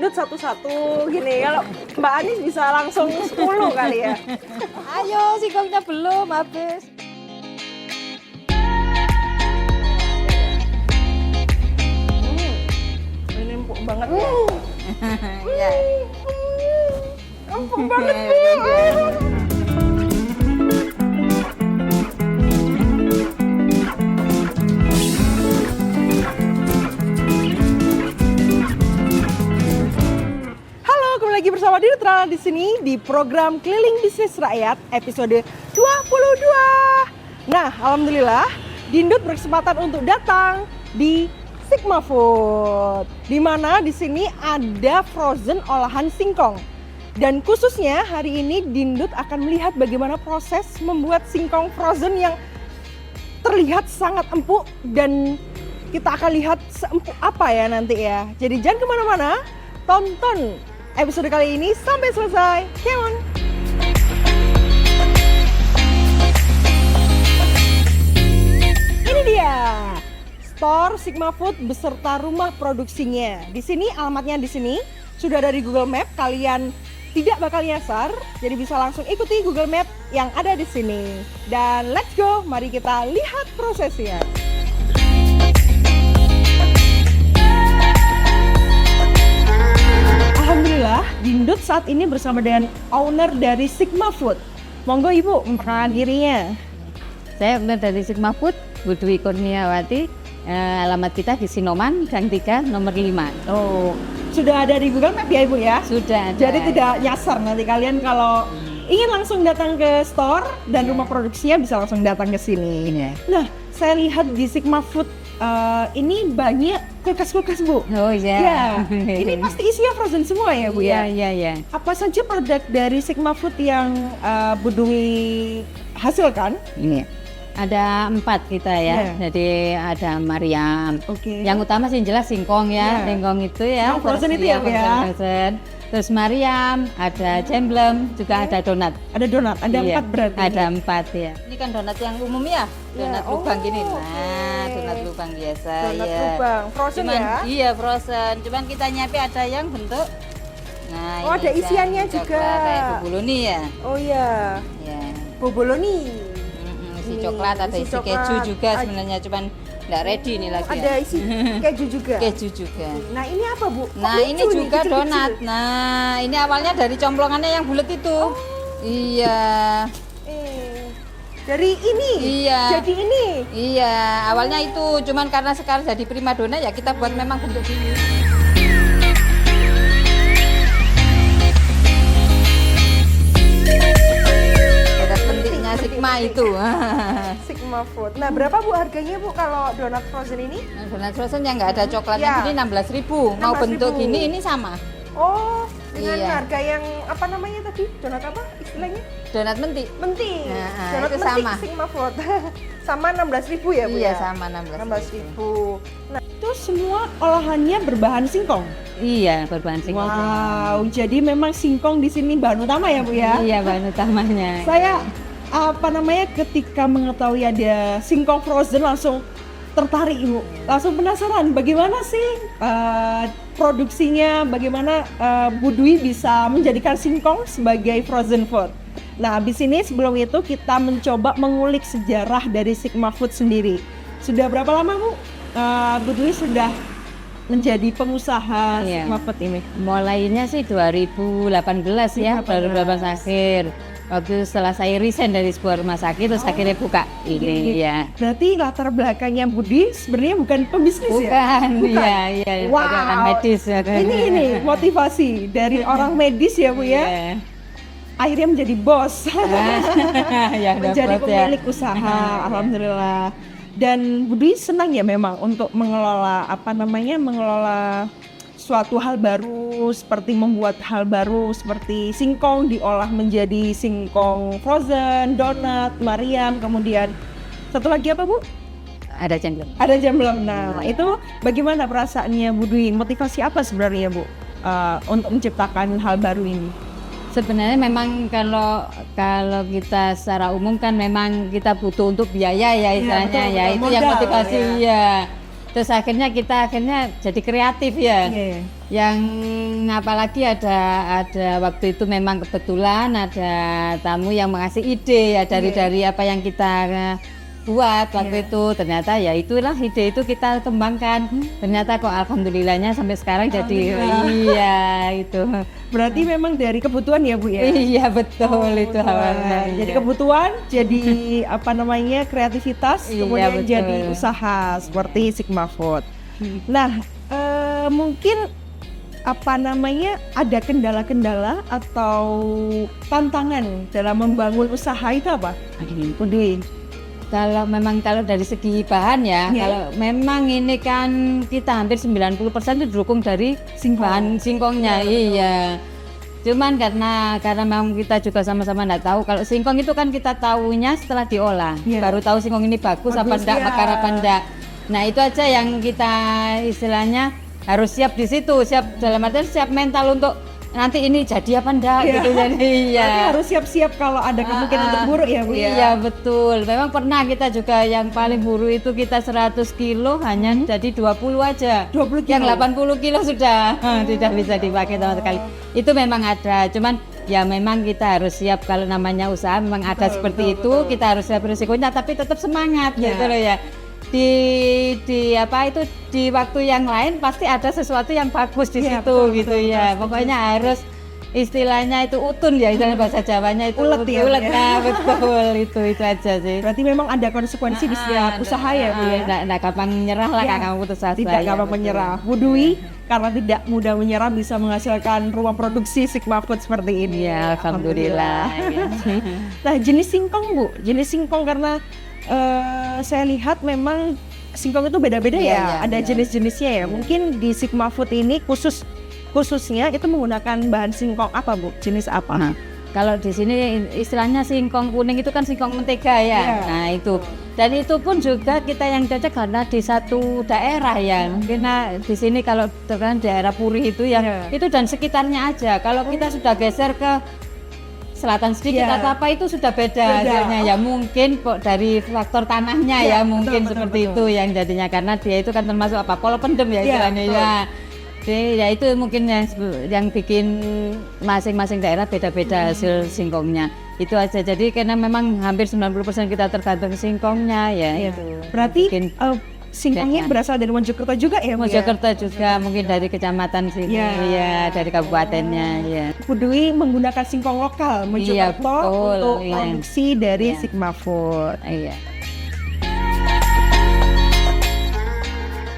dindut satu-satu gini. Kalau Mbak Anis bisa langsung 10 kali ya. Ayo, singkongnya belum habis. Ini empuk banget ya. Ya. Empuk banget Bu. Lagi bersama Dinut di sini di program Keliling Bisnis Rakyat episode 22. Nah, alhamdulillah Dindut berkesempatan untuk datang di Sigma Food. Di mana di sini ada frozen olahan singkong. Dan khususnya hari ini Dindut akan melihat bagaimana proses membuat singkong frozen yang terlihat sangat empuk dan kita akan lihat seempuk apa ya nanti ya. Jadi jangan kemana-mana, tonton episode kali ini sampai selesai. Come on. Ini dia store Sigma Food beserta rumah produksinya. Di sini alamatnya di sini sudah ada di Google Map. Kalian tidak bakal nyasar, jadi bisa langsung ikuti Google Map yang ada di sini. Dan let's go, mari kita lihat prosesnya. Alhamdulillah, Dindut saat ini bersama dengan owner dari Sigma Food. Monggo Ibu, memperkenalkan dirinya. Saya owner dari Sigma Food, Bu Dwi Kurniawati. Alamat kita di Sinoman, Gang 3, nomor 5. Oh, sudah ada di Google Map ya Ibu ya? Sudah ada. Jadi tidak nyasar nanti kalian kalau ingin langsung datang ke store dan rumah produksinya bisa langsung datang ke sini. Nah, saya lihat di Sigma Food ini banyak kulkas-kulkas Bu. Oh iya. Ya, ini pasti isinya frozen semua ya Bu ya? Iya. Apa saja produk dari Sigma Food yang Bu Dwi hasilkan? Ini ada 4 kita ya. Jadi ada Mariam. Oke. Yang utama sih jelas singkong ya. Yeah. Singkong itu ya. Singkong frozen itu ya Bu ya? Frozen. Terus Mariam, ada Jemblem, juga ada donat. Ada donat, ada 4 berarti. Ada 4 ya. Ini kan donat yang umum ya, donat Ya, lubang gini. oke. Nah, donat lubang biasa Donat ya. lubang, frozen Cuman, ya? Iya frozen. Cuman kita nyiapin ada yang bentuk. Nah, Oh, ini ada isiannya kan juga. coklat, kayak bubuluni ya. Oh iya, Ya. boboloni. Isi Ini, coklat, ada isi isi keju coklat. juga sebenarnya, cuman nggak ready nih lagi. Ada ya. isi keju juga. Keju juga. Nah ini apa Bu? Kok Nah lucu ini nih, juga kecil-kecil? donat. Nah ini awalnya dari complongannya yang bulat itu. Iya. Dari ini. Iya. Jadi ini. Iya. Awalnya itu, cuman karena sekarang jadi primadona ya kita buat memang bentuk gini. Ada pentingnya Sigma itu. Sigma Food. Nah berapa Bu harganya Bu kalau donat frozen ini? Nah, donat frozen yang nggak ada coklatnya Ya. ini 16.000. Mau 16.000. bentuk gini ini sama. Oh dengan Iya. harga yang apa namanya tadi? Donat apa istilahnya? Donat menti. Menti. Nah, Donat itu menti sama. Sigma Food. Sama 16.000 ya Bu Iya ya? sama 16.000. 16.000. Nah itu semua olahannya berbahan singkong. Iya berbahan singkong. Wow, jadi memang singkong di sini bahan utama ya Bu ya? Iya bahan utamanya. Saya ketika mengetahui ada singkong frozen langsung tertarik Ibu, langsung penasaran bagaimana sih produksinya, bagaimana Bu Dwi bisa menjadikan singkong sebagai frozen food. Nah, di sini sebelum itu kita mencoba mengulik sejarah dari Sigma Food sendiri. Sudah berapa lama Bu? Bu Dwi sudah menjadi pengusaha Iya. Sigma Food ini? Mulainya sih 2018 ya, 2018 akhir. Waktu setelah saya resign dari sebuah rumah sakit, terus akhirnya buka ini ya. Berarti latar belakangnya Budi sebenarnya bukan pembisnis ya? Bukan, iya. Wow. Orang medis ya. Ini motivasi dari orang medis ya Bu ya. Iya. Akhirnya menjadi bos, Ya, menjadi dapat ya. pemilik usaha, alhamdulillah. Dan Budi senang ya memang untuk mengelola mengelola suatu hal baru, seperti membuat hal baru seperti singkong diolah menjadi singkong frozen, donat, Mariam, kemudian satu lagi apa Bu? Ada cendol. Ada jemblem. Nah itu bagaimana perasaannya Bu Dwi? Motivasi apa sebenarnya Bu untuk menciptakan hal baru ini? Sebenarnya memang kalau kita secara umum kan memang kita butuh untuk biaya ya istilahnya betul, ya itu modal, yang motivasi ya. ya. Terus akhirnya kita jadi kreatif ya. Iya. Yang apalagi ada waktu itu memang kebetulan ada tamu yang mengasih ide ya dari apa yang kita buat waktu itu, ternyata ya itulah ide itu kita kembangkan. Ternyata kok alhamdulillahnya sampai sekarang jadi iya itu. Berarti memang dari kebutuhan ya Bu ya? Iya betul itu awalnya. Jadi kebutuhan, jadi apa namanya kreativitas, Iya, kemudian betul. jadi usaha seperti Sigma Food. Nah, mungkin apa namanya ada kendala-kendala atau tantangan dalam membangun usaha itu apa? Bu Dwi? Kalau dari segi bahan ya, kalau memang ini kan kita hampir 90% itu didukung dari bahan singkongnya, iya. Cuman karena memang kita juga sama-sama nggak tahu, kalau singkong itu kan kita tahunya setelah diolah, baru tahu singkong ini bagus apa enggak, mekar apa enggak. Nah itu aja yang kita istilahnya harus siap di situ, siap dalam artian siap mental untuk nanti ini jadi apa enggak gitu. Jadi Berarti harus siap-siap kalau ada kemungkinan untuk buruk ya Bu ya? Iya betul, memang pernah kita juga yang paling buruk itu kita 100 kilo hanya jadi 20 aja. 20 kilo? Yang 80 kilo sudah tidak bisa dipakai sama sekali. Itu memang ada, cuman ya memang kita harus siap kalau namanya usaha memang ada seperti itu, kita harus siap risikonya tapi tetap semangat gitu loh ya. Di waktu yang lain pasti ada sesuatu yang bagus di situ gitu ya. Pokoknya harus istilahnya itu utun ya, istilahnya bahasa Jawanya itu ulet ya. Nah, betul itu aja sih. Berarti memang ada konsekuensi di setiap usaha ya Bu ya? Nggak gampang menyerah lah kamu putus asa. Tidak gampang menyerah. Bu Dwi karena tidak mudah menyerah bisa menghasilkan rumah produksi Sigma Food seperti ini. Ya, alhamdulillah. Nah, jenis singkong Bu, jenis singkong karena saya lihat memang singkong itu beda-beda ya, ada jenis-jenisnya ya. Mungkin di Sigma Food ini khususnya itu menggunakan bahan singkong apa Bu? Jenis apa? Kalau di sini istilahnya singkong kuning itu kan singkong mentega ya. Nah itu, dan itu pun juga kita yang cocok karena di satu daerah ya. Mungkin di sini kalau terkadang daerah Puri itu yang itu dan sekitarnya aja. Kalau kita sudah geser ke selatan sedikit atau apa itu sudah beda hasilnya ya, mungkin kok dari faktor tanahnya ya mungkin seperti itu yang jadinya, karena dia itu kan termasuk apa polo pendem ya istilahnya ya. Jadi ya itu mungkin yang bikin masing-masing daerah beda-beda hasil singkongnya itu aja. Jadi karena memang hampir 90% kita tergantung singkongnya ya. Berarti singkongnya berasal dari Mojokerto juga ya? Mojokerto juga, mungkin dari kecamatan sini ya, dari kabupatennya ya. Bu Dwi menggunakan singkong lokal Mojokerto untuk produksi dari Sigma Food. Iya.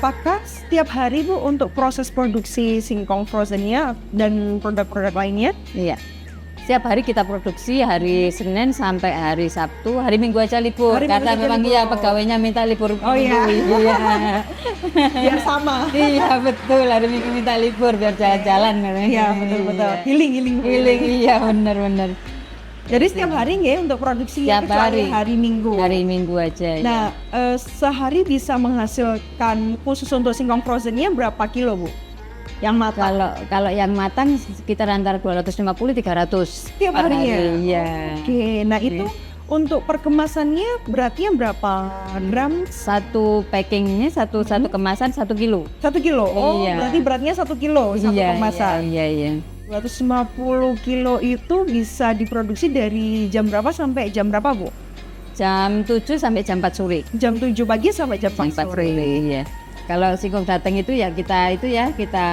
Apakah setiap hari Bu untuk proses produksi singkong frozennya dan produk-produk lainnya? Iya. Setiap hari kita produksi hari Senin sampai hari Sabtu, hari Minggu aja libur karena memang pegawainya minta libur. Oh iya. Biar sama. Iya betul, hari Minggu minta libur biar jalan-jalan. Iya betul. Healing. Iya benar. Jadi setiap hari nggak untuk produksi kecuali hari Minggu. Hari Minggu aja. Nah, sehari bisa menghasilkan khusus untuk singkong frozennya berapa kilo Bu? Yang matang? Kalau yang matang sekitar antara 250-300 setiap harinya. Iya. Oke, nah itu untuk perkemasannya beratnya berapa gram? Satu packingnya satu kemasan 1 kilo. 1 kilo. Oh, iya. Berarti beratnya 1 kilo satu kemasan. Iya. 250 kilo itu bisa diproduksi dari jam berapa sampai jam berapa Bu? Jam 7 sampai jam 4 sore. Jam 7 pagi sampai jam 4 sore. Iya. Kalau singkong datang itu ya kita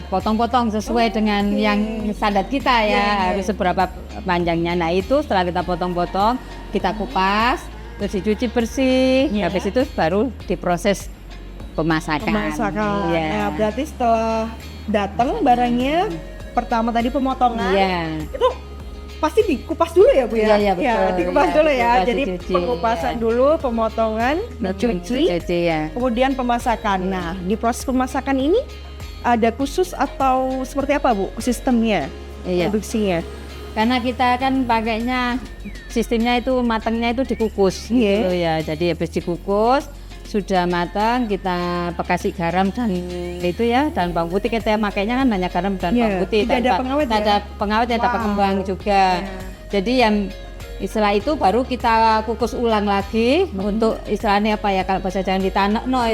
potong-potong sesuai dengan yang standar kita ya, harus seberapa panjangnya. Nah itu setelah kita potong-potong, kita kupas, terus dicuci bersih, habis itu baru diproses pemasakan. Ya. Nah, berarti setelah datang barangnya, pertama tadi pemotongan, itu pasti dikupas dulu ya Bu ya? Iya betul. Dikupas dulu ya. Jadi dicuci, pengupasan dulu, pemotongan, dicuci, kemudian pemasakan. Nah, di proses pemasakan ini ada khusus atau seperti apa Bu sistemnya, produksinya? Karena kita kan pakainya sistemnya itu matangnya itu dikukus gitu ya. Jadi habis dikukus sudah matang kita kasih garam dan itu ya, dan bawang putih. Kita makainya kan hanya garam dan bawang putih, tidak ada pengawet, ada pengawet, ada pengembang juga. Jadi yang Setelah itu baru kita kukus ulang lagi untuk istilahnya apa ya kalau bahasa Jawa ditanekno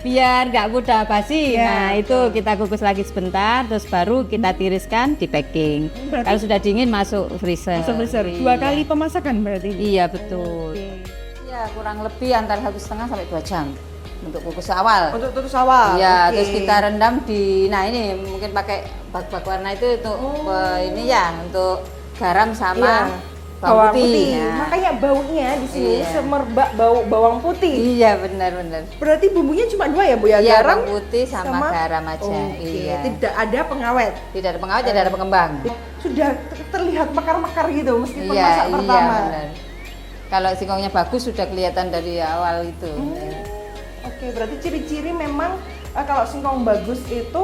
biar nggak mudah basi. Ya, Nah itu kita kukus lagi sebentar, terus baru kita tiriskan di packing. Berarti- Kalau sudah dingin masuk freezer. Masuk freezer. 2 kali pemasakan berarti. Iya betul. Ya kurang lebih antara 1,5 sampai 2 jam untuk kukus awal. Untuk tutus awal. Iya, Oke. terus kita rendam di, nah ini mungkin pakai bak-bak warna itu untuk ini ya, untuk garam sama Iya. bawang Bawang putih. Nah, Makanya baunya di sini Iya. semerbak bau bawang putih. Iya benar-benar. Berarti bumbunya cuma 2 ya Bu ya? Iya, Garam bawang putih sama garam aja. Oke, Iya. tidak ada pengawet. Tidak ada pengawet, tidak ada pengembang. Sudah terlihat mekar-mekar gitu meskipun Iya, masak iya pertama. benar. Kalau singkongnya bagus sudah kelihatan dari awal itu. Oke, berarti ciri-ciri memang kalau singkong bagus itu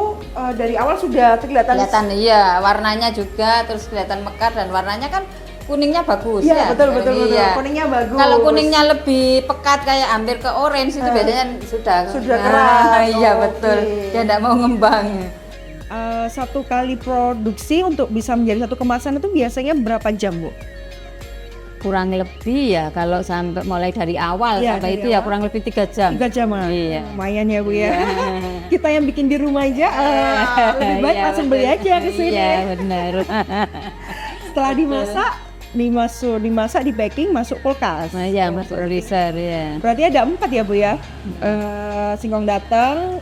dari awal sudah kelihatan. Iya, warnanya juga terus kelihatan mekar dan warnanya kan kuningnya bagus Iya, ya. betul. Iya. Kuningnya bagus. Kalau kuningnya lebih pekat kayak hampir ke orange itu biasanya sudah keras. Iya Oke. betul. Dia tidak mau ngembang. Satu kali produksi untuk bisa menjadi satu kemasan itu biasanya berapa jam Bu? Kurang lebih ya kalau sampai mulai dari awal Iya, sampai dari itu ya awal. kurang lebih 3 jam. 3 jam. Iya. Lumayan ya Bu ya. Kita yang bikin di rumah aja lebih baik Iya, langsung betul. beli aja ke sini. Iya benar. Setelah dimasak di packing masuk kulkas. Nah, ya masuk freezer ya. Berarti ada 4 ya Bu ya. Singkong datang,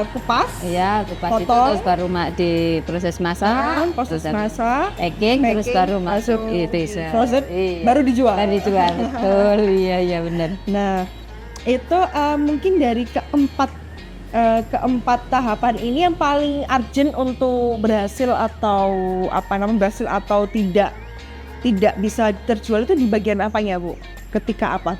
kupas, Iya, kupas itu Potong. terus baru di proses masak, proses terus masak, packing, terus packing, baru masuk masuk freezer. frozen, Iya. baru dijual. Baru dijual, betul. Iya benar. Nah, itu mungkin dari keempat tahapan ini yang paling urgent untuk berhasil atau berhasil atau tidak bisa terjual itu di bagian apanya Bu? Ketika apa?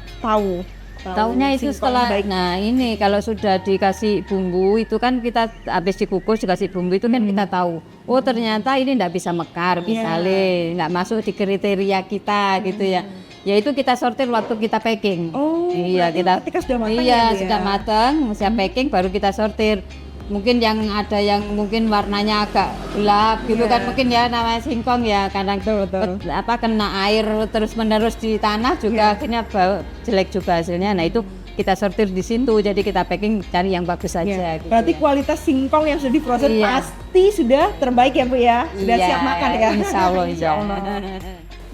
Taunya itu singkong setelah, baik. nah ini kalau sudah dikasih bumbu itu kan kita habis dikukus dikasih bumbu itu kan kita tahu, oh ternyata ini tidak bisa mekar misalnya, nggak masuk di kriteria kita gitu ya. Ya itu kita sortir waktu kita packing. Oh, iya berarti kita. ketika sudah matang iya ya, Bu, sudah ya? matang, siap packing baru kita sortir. Mungkin yang ada yang mungkin warnanya agak gelap gitu kan mungkin ya namanya singkong ya kadang kena air terus menerus di tanah juga akhirnya bau jelek juga hasilnya. Nah itu kita sortir di situ jadi kita packing cari yang bagus saja. Gitu Berarti ya. kualitas singkong yang sudah diproses Iya. pasti sudah terbaik ya Bu ya? Sudah Iya, siap makan ya? Insya Allah. Insya Allah.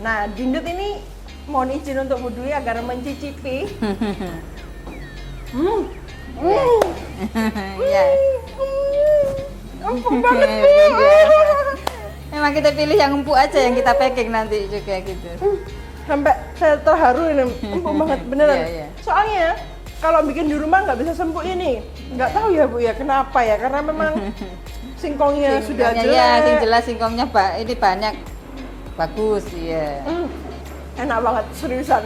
Nah, Dindut ini mohon izin untuk Bu Dwi agar mencicipi. Iya. Empuk banget Bu. Memang kita pilih yang empuk aja yang kita packing nanti juga gitu. Sampai saya terharu ini, empuk banget beneran. Iya, iya. Soalnya kalau bikin di rumah nggak bisa sempuk ini. Nggak tahu ya Bu ya kenapa ya? Karena memang singkongnya sudah Singkongnya, jelek. ya, sing jelas singkongnya ini banyak bagus ya. Enak banget seriusan.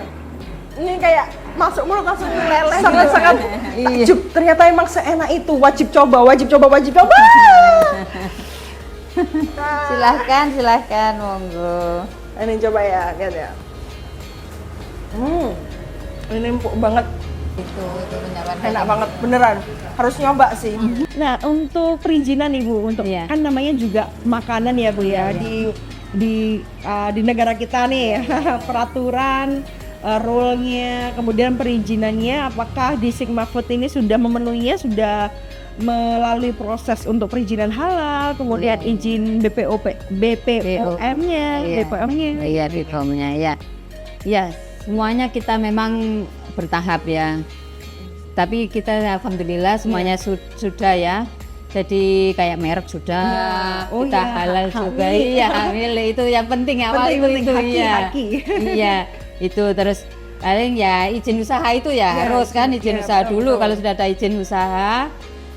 Ini kayak masuk mulut langsung meleleh. Sangat-sangat takjub. Ternyata emang seenak itu. Wajib coba. Silahkan monggo. Ini coba ya, lihat ya. Ini empuk banget. Itu menyarankan. Enak banget beneran. Harus nyoba sih. Nah, untuk perizinan nih Bu, untuk Iya. kan namanya juga makanan ya Bu ya di negara kita nih peraturan rule-nya, kemudian perizinannya apakah di Sigma Food ini sudah memenuhinya, sudah melalui proses untuk perizinan halal, kemudian izin BPOM-nya, Iya. BPOM-nya. Iya, BPOM-nya ya. Ya, semuanya kita memang bertahap ya. Tapi kita alhamdulillah semuanya sudah ya. Jadi kayak merek sudah, Oh kita iya, halal juga, hamil. iya hamil itu yang penting awal Penting, itu haki, iya. haki. Iya, itu terus paling ya izin usaha itu ya, Ya, harus kan izin ya, usaha betul, dulu. betul. Kalau sudah ada izin usaha,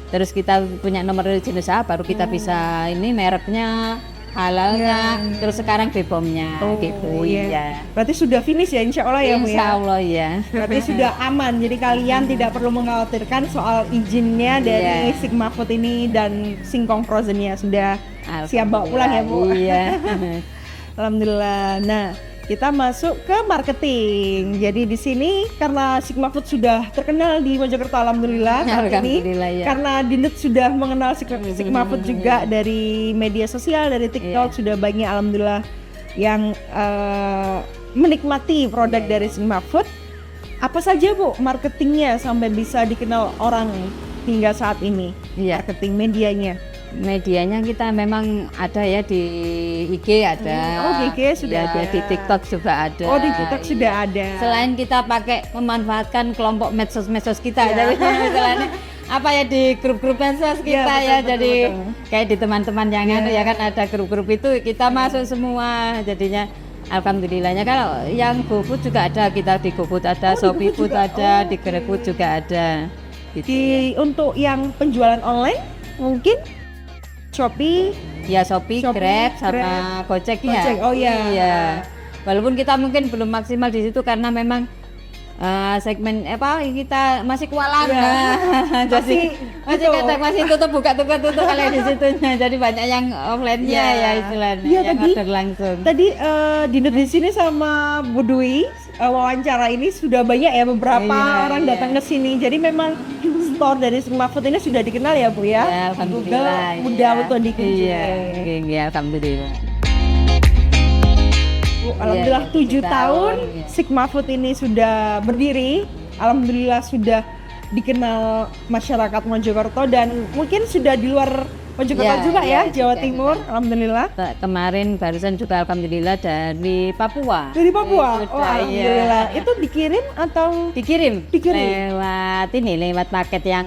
terus kita punya nomor izin usaha, baru kita bisa ini mereknya, halalnya, terus sekarang BPOM-nya gitu ya. Berarti sudah finish ya insya Allah ya Bu Insya ya. Allah ya. Berarti sudah aman, jadi kalian tidak perlu mengkhawatirkan soal izinnya dari Iya. Sigma Food ini dan singkong frozennya sudah siap bawa pulang ya Bu. Iya. Alhamdulillah. Nah, kita masuk ke marketing. Jadi di sini karena Sigma Food sudah terkenal di Mojokerto, alhamdulillah saat ini. Alhamdulillah, ya. Karena Dindut sudah mengenal Sigma Food juga dari media sosial, dari TikTok sudah banyak alhamdulillah yang menikmati produk dari Sigma Food. Apa saja Bu marketingnya sampai bisa dikenal orang hingga saat ini? Iya. Marketing medianya. Medianya kita memang ada ya di IG ada. Oh, di IG sudah ya, ada. di TikTok juga ada. Oh, di TikTok Iya. sudah ada. Selain kita pakai memanfaatkan kelompok medsos-medsos kita, Iya. jadi misalnya apa ya di grup-grup medsos kita Iya, ya, betul, jadi betul. kayak di teman-teman yang Iya. anu ya kan ada grup-grup itu kita masuk semua, jadinya alhamdulillahnya. Kalau yang GoFood juga ada, kita di GoFood ada, Oh, di Shopee GoFood Food juga. ada, Oh, di oke. GrabFood juga ada. Gitu. Untuk yang penjualan online mungkin Shopee. Ya Shopee, Shopee, Grab sama Grab, Gojek ya. Gojek, oh iya. Iya. Walaupun kita mungkin belum maksimal di situ karena memang segmen apa kita masih kewalahan. Iya. Jadi masih itu. kadang masih tutup kalau di situnya. Jadi banyak yang offline-nya Iya. ya istilahnya Iya, yang tadi- order langsung. Tadi Dinut di sini sama Bu Dwi wawancara ini sudah banyak ya beberapa Iya, orang iya. datang ke sini. Jadi memang store dari Sigma Food ini sudah dikenal ya Bu ya. Ya, alhamdulillah. Google mudah iya. untuk dikunjungi. Iya, iya, alhamdulillah. Bu, alhamdulillah Iya, 7 7 tahun tahun, iya. Sigma Food ini sudah berdiri. Alhamdulillah sudah dikenal masyarakat Mojokerto dan mungkin sudah di luar Mojokerto Iya, juga ya, iya, Jawa juga. Timur. Alhamdulillah. Kemarin barusan juga alhamdulillah dari Papua. Dari Papua. Sudah, Oh, alhamdulillah. iya. Itu dikirim atau Dikirim Dikirim. lewat paket yang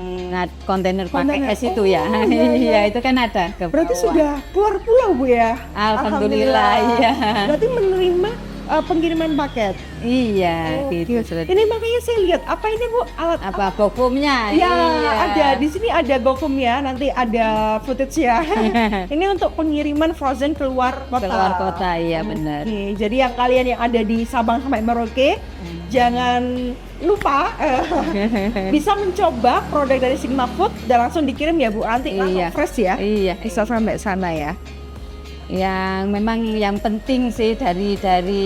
kontainer Kontainer. pakai es itu Oh, ya. iya, iya. Iya, itu kan ada ke berarti bawah. sudah keluar pulau Bu ya? Alhamdulillah, iya. Berarti menerima pengiriman paket. Iya, Oh, gitu. oke. Ini makanya saya lihat apa ini Bu alat Apa bokumnya? Ya, Iya. ada di sini ada GoFood ya, nanti ada footage ya. Ini untuk pengiriman frozen keluar kota. Keluar kota, iya benar. Oke, jadi yang kalian yang ada di Sabang sampai Merauke, jangan lupa bisa mencoba produk dari Sigma Food dan langsung dikirim ya Bu, nanti langsung Iya. fresh ya. Iya. Bisa sampai sana ya. Yang memang yang penting sih dari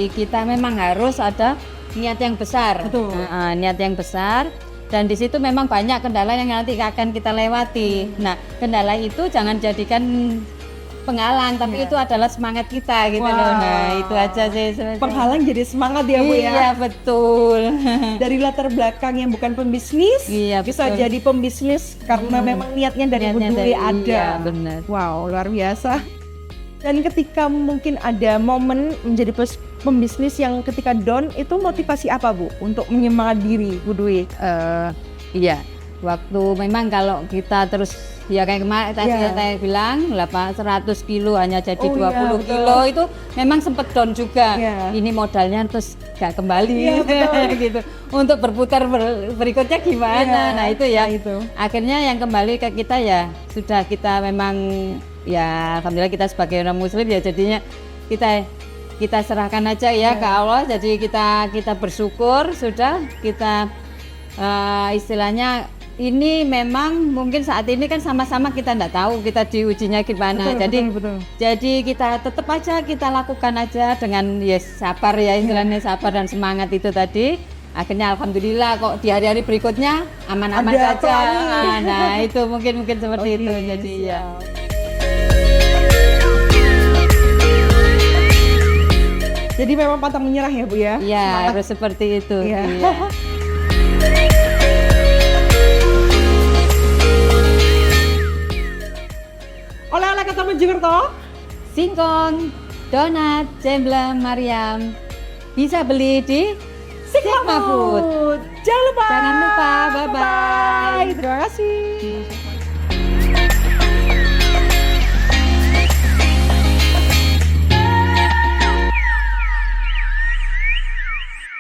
kita memang harus ada niat yang besar. Betul. Niat yang besar, dan di situ memang banyak kendala yang nanti akan kita lewati. Nah, kendala itu jangan jadikan penghalang, tapi Iya. itu adalah semangat kita gitu Wow. loh. Nah, itu aja sih sebenarnya. Penghalang jadi semangat ya Bu ya. Iya, betul. Dari latar belakang yang bukan pembisnis, Iya, bisa betul. jadi pembisnis karena memang niatnya dari Bu Niatnya Dwi dari- ada. iya, benar. Wow, luar biasa. Dan ketika mungkin ada momen menjadi pembisnis yang ketika down, itu motivasi apa Bu untuk menyemangat diri Bu Dwi? Iya, waktu memang kalau kita terus ya kayak kemarin tadi Iya. saya bilang 100 kilo hanya jadi Oh, iya, 20 betul. kilo itu memang sempet down juga. Iya. Ini modalnya terus gak kembali Iya, betul. gitu. Untuk berputar berikutnya gimana? Iya, Nah itu ya. nah, itu. Akhirnya yang kembali ke kita ya sudah, kita memang ya alhamdulillah kita sebagai orang muslim ya jadinya kita serahkan aja ya ke Allah. Jadi kita bersyukur sudah kita istilahnya ini memang mungkin saat ini kan sama-sama kita nggak tahu kita diujinya gimana. Betul, betul. Jadi kita tetap aja kita lakukan aja dengan ya sabar ya istilahnya, sabar dan semangat itu tadi. Akhirnya alhamdulillah kok di hari-hari berikutnya aman-aman Ada saja. pelangi. Nah itu mungkin seperti Oke, itu. Jadi ya. Jadi memang pantang menyerah ya Bu ya? Iya Semangat. harus seperti itu. Iya. Iya. Oleh-oleh kota Mojokerto, Singkong, donat, cemblem, Mariam bisa beli di Sigma Food. Jangan lupa. Jangan lupa, bye-bye. Terima kasih.